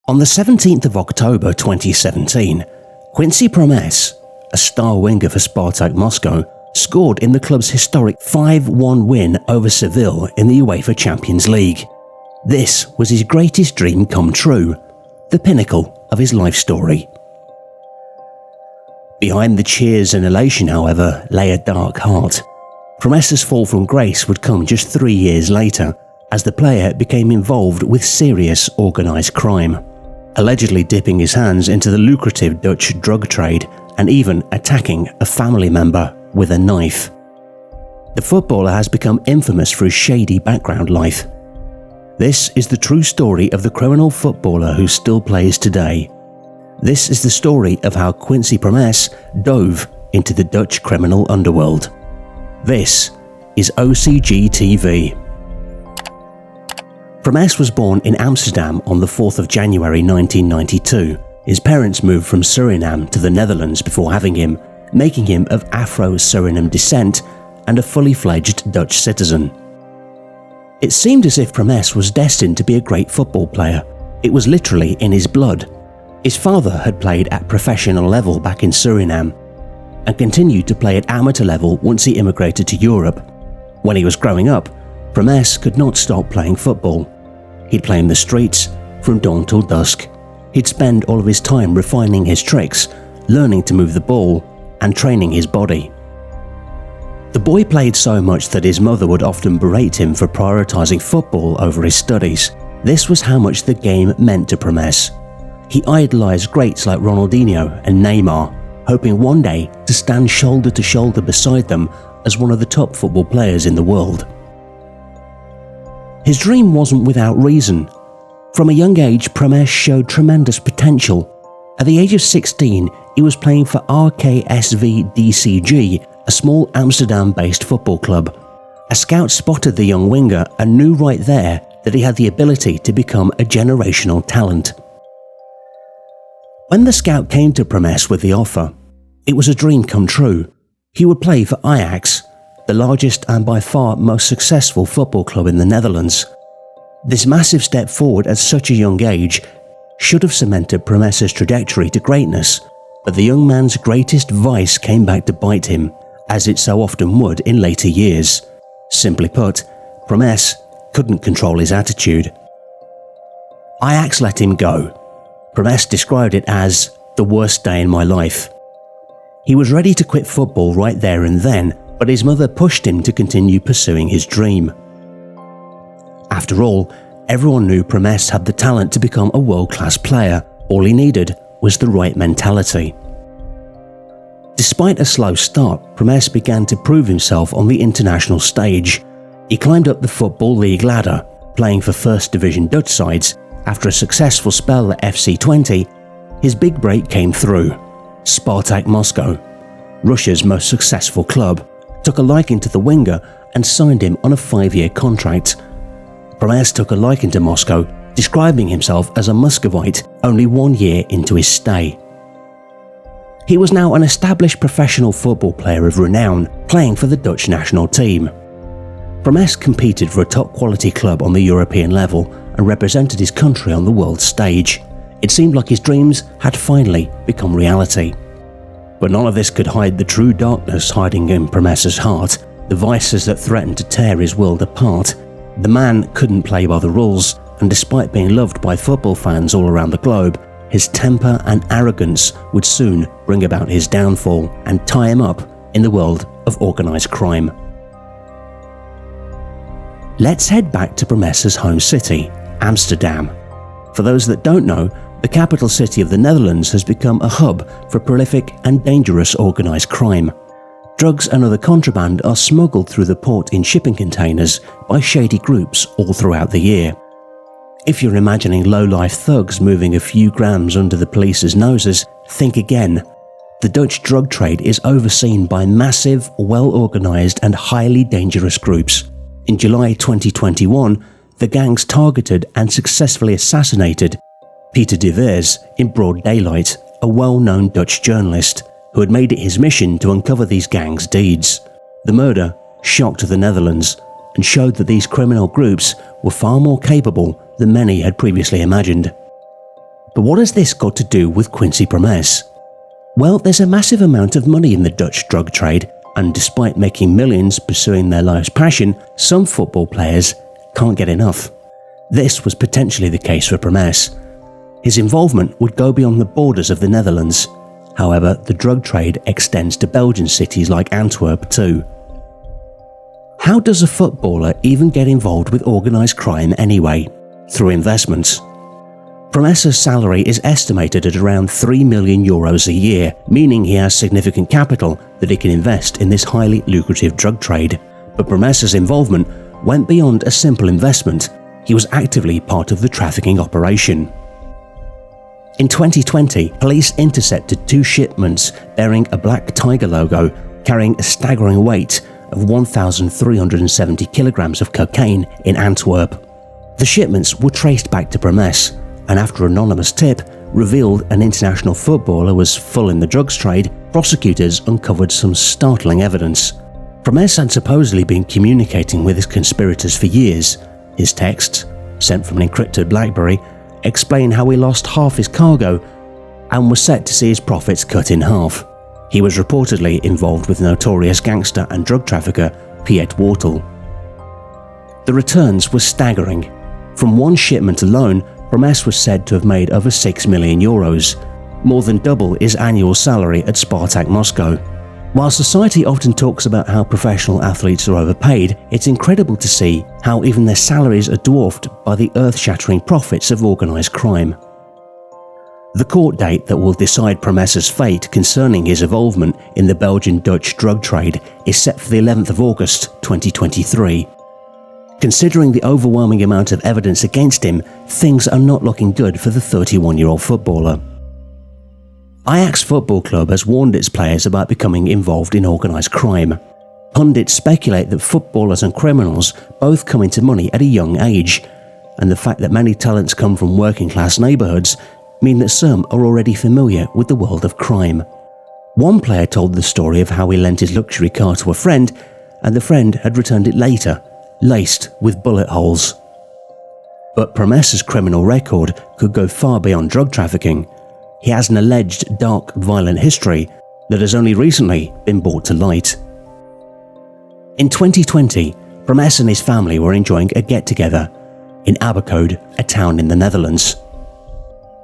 On the 17th of October 2017, Quincy Promes, a star winger for Spartak Moscow, scored in the club's historic 5-1 win over Seville in the UEFA Champions League. This was his greatest dream come true, the pinnacle of his life story. Behind the cheers and elation, however, lay a dark heart. Promes's fall from grace would come just 3 years later, as the player became involved with serious organised crime, allegedly dipping his hands into the lucrative Dutch drug trade and even attacking a family member with a knife. The footballer has become infamous for his shady background life. This is the true story of the criminal footballer who still plays today. This is the story of how Quincy Promes dove into the Dutch criminal underworld. This is OCG TV. Promes was born in Amsterdam on the 4th of January 1992. His parents moved from Suriname to the Netherlands before having him, making him of Afro-Suriname descent and a fully fledged Dutch citizen. It seemed as if Promes was destined to be a great football player. It was literally in his blood. His father had played at professional level back in Suriname and continued to play at amateur level once he immigrated to Europe. When he was growing up, Promes could not stop playing football. He'd play in the streets from dawn till dusk. He'd spend all of his time refining his tricks, learning to move the ball, and training his body. The boy played so much that his mother would often berate him for prioritising football over his studies. This was how much the game meant to Promes. He idolised greats like Ronaldinho and Neymar, hoping one day to stand shoulder to shoulder beside them as one of the top football players in the world. His dream wasn't without reason. From a young age, Promes showed tremendous potential. At the age of 16, he was playing for 𝐈𝐧𝐬𝐭𝐚𝐦, a small Amsterdam-based football club. A scout spotted the young winger and knew right there that he had the ability to become a generational talent. When the scout came to Promes with the offer, it was a dream come true. He would play for Ajax, the largest and by far most successful football club in the Netherlands. This massive step forward at such a young age should have cemented Promes's trajectory to greatness, but the young man's greatest vice came back to bite him, as it so often would in later years. Simply put, Promes couldn't control his attitude. Ajax let him go. Promes described it as the worst day in my life. He was ready to quit football right there and then, but his mother pushed him to continue pursuing his dream. After all, everyone knew Promes had the talent to become a world-class player. All he needed was the right mentality. Despite a slow start, Promes began to prove himself on the international stage. He climbed up the Football League ladder, playing for First Division Dutch sides. After a successful spell at FC Twente, his big break came through. Spartak Moscow, Russia's most successful club, took a liking to the winger and signed him on a 5-year contract. Promes took a liking to Moscow, describing himself as a Muscovite only 1 year into his stay. He was now an established professional football player of renown, playing for the Dutch national team. Promes competed for a top-quality club on the European level and represented his country on the world stage. It seemed like his dreams had finally become reality. But none of this could hide the true darkness hiding in Promes's heart, the vices that threatened to tear his world apart. The man couldn't play by the rules, and despite being loved by football fans all around the globe, his temper and arrogance would soon bring about his downfall and tie him up in the world of organised crime. Let's head back to Promes's home city, Amsterdam. For those that don't know, the capital city of the Netherlands has become a hub for prolific and dangerous organised crime. Drugs and other contraband are smuggled through the port in shipping containers by shady groups all throughout the year. If you're imagining low-life thugs moving a few grams under the police's noses, think again. The Dutch drug trade is overseen by massive, well-organised and highly dangerous groups. In July 2021, the gangs targeted and successfully assassinated Peter de Vries in broad daylight, a well-known Dutch journalist who had made it his mission to uncover these gangs' deeds. The murder shocked the Netherlands and showed that these criminal groups were far more capable than many had previously imagined. But what has this got to do with Quincy Promes? Well, there's a massive amount of money in the Dutch drug trade, and despite making millions pursuing their life's passion, some football players can't get enough. This was potentially the case for Promes. His involvement would go beyond the borders of the Netherlands. However, the drug trade extends to Belgian cities like Antwerp too. How does a footballer even get involved with organised crime anyway? Through investments. Promes's salary is estimated at around €3 million a year, meaning he has significant capital that he can invest in this highly lucrative drug trade. But Promes's involvement went beyond a simple investment. He was actively part of the trafficking operation. In 2020, police intercepted 2 shipments bearing a black tiger logo, carrying a staggering weight of 1,370 kilograms of cocaine in Antwerp. The shipments were traced back to Promes, and after anonymous tip revealed an international footballer was full in the drugs trade, prosecutors uncovered some startling evidence. Promes had supposedly been communicating with his conspirators for years. His texts, sent from an encrypted BlackBerry, explain how he lost half his cargo and was set to see his profits cut in half. He was reportedly involved with notorious gangster and drug trafficker Piet Wortel. The returns were staggering. From one shipment alone, Promes was said to have made over €6 million, more than double his annual salary at Spartak Moscow. While society often talks about how professional athletes are overpaid, it's incredible to see how even their salaries are dwarfed by the earth-shattering profits of organised crime. The court date that will decide Promes's fate concerning his involvement in the Belgian-Dutch drug trade is set for the 11th of August 2023. Considering the overwhelming amount of evidence against him, things are not looking good for the 31-year-old footballer. Ajax Football Club has warned its players about becoming involved in organised crime. Pundits speculate that footballers and criminals both come into money at a young age, and the fact that many talents come from working-class neighbourhoods mean that some are already familiar with the world of crime. One player told the story of how he lent his luxury car to a friend, and the friend had returned it later, laced with bullet holes. But Promes's criminal record could go far beyond drug trafficking. He has an alleged dark, violent history that has only recently been brought to light. In 2020, Promes and his family were enjoying a get-together in 𝐈𝐧𝐬𝐭𝐚, a town in the Netherlands.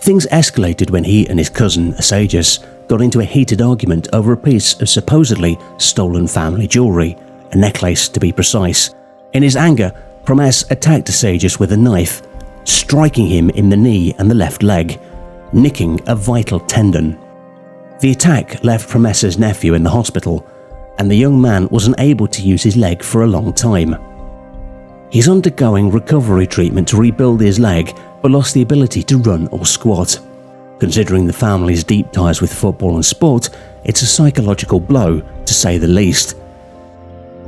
Things escalated when he and his cousin, 𝐈𝐧𝐬𝐿, got into a heated argument over a piece of supposedly stolen family jewellery, a necklace to be precise. In his anger, Promes attacked 𝐈𝐧𝐬𝐿 with a knife, striking him in the knee and the left leg, nicking a vital tendon. The attack left Promes's nephew in the hospital, and the young man was unable to use his leg for a long time. He's undergoing recovery treatment to rebuild his leg, but lost the ability to run or squat. Considering the family's deep ties with football and sport, it's a psychological blow, to say the least.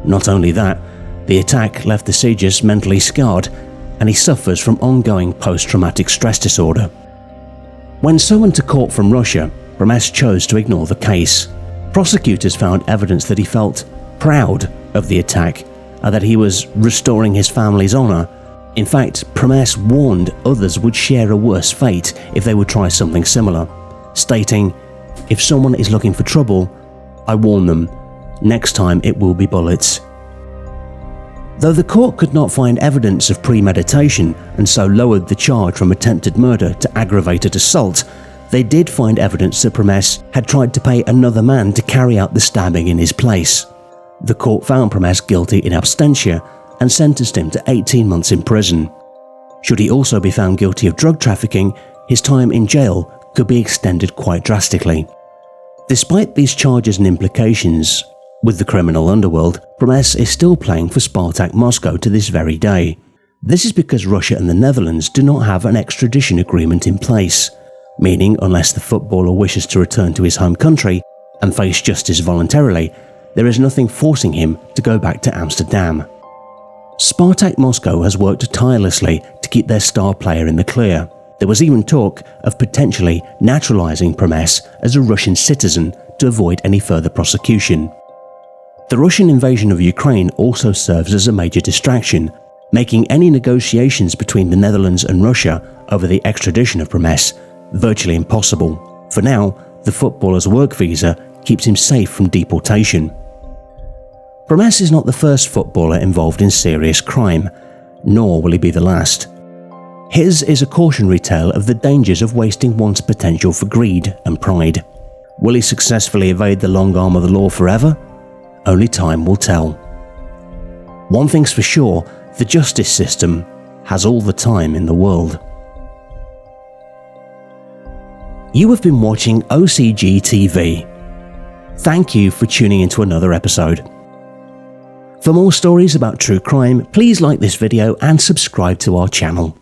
Not only that, the attack left 𝐈𝐧𝐬𝐿 mentally scarred, and he suffers from ongoing post-traumatic stress disorder. When summoned to court from Russia, Promes chose to ignore the case. Prosecutors found evidence that he felt proud of the attack and that he was restoring his family's honour. In fact, Promes warned others would share a worse fate if they would try something similar, stating, "If someone is looking for trouble, I warn them, next time it will be bullets." Though the court could not find evidence of premeditation and so lowered the charge from attempted murder to aggravated assault, they did find evidence that Promes had tried to pay another man to carry out the stabbing in his place. The court found Promes guilty in absentia and sentenced him to 18 months in prison. Should he also be found guilty of drug trafficking, his time in jail could be extended quite drastically. Despite these charges and implications with the criminal underworld, Promes is still playing for Spartak Moscow to this very day. This is because Russia and the Netherlands do not have an extradition agreement in place, meaning unless the footballer wishes to return to his home country and face justice voluntarily, there is nothing forcing him to go back to Amsterdam. Spartak Moscow has worked tirelessly to keep their star player in the clear. There was even talk of potentially naturalizing Promes as a Russian citizen to avoid any further prosecution. The Russian invasion of Ukraine also serves as a major distraction, making any negotiations between the Netherlands and Russia over the extradition of Promes virtually impossible. For now, the footballer's work visa keeps him safe from deportation. Promes is not the first footballer involved in serious crime, nor will he be the last. His is a cautionary tale of the dangers of wasting one's potential for greed and pride. Will he successfully evade the long arm of the law forever? Only time will tell. One thing's for sure, the justice system has all the time in the world. You have been watching OCG TV. Thank you for tuning into another episode. For more stories about true crime, please like this video and subscribe to our channel.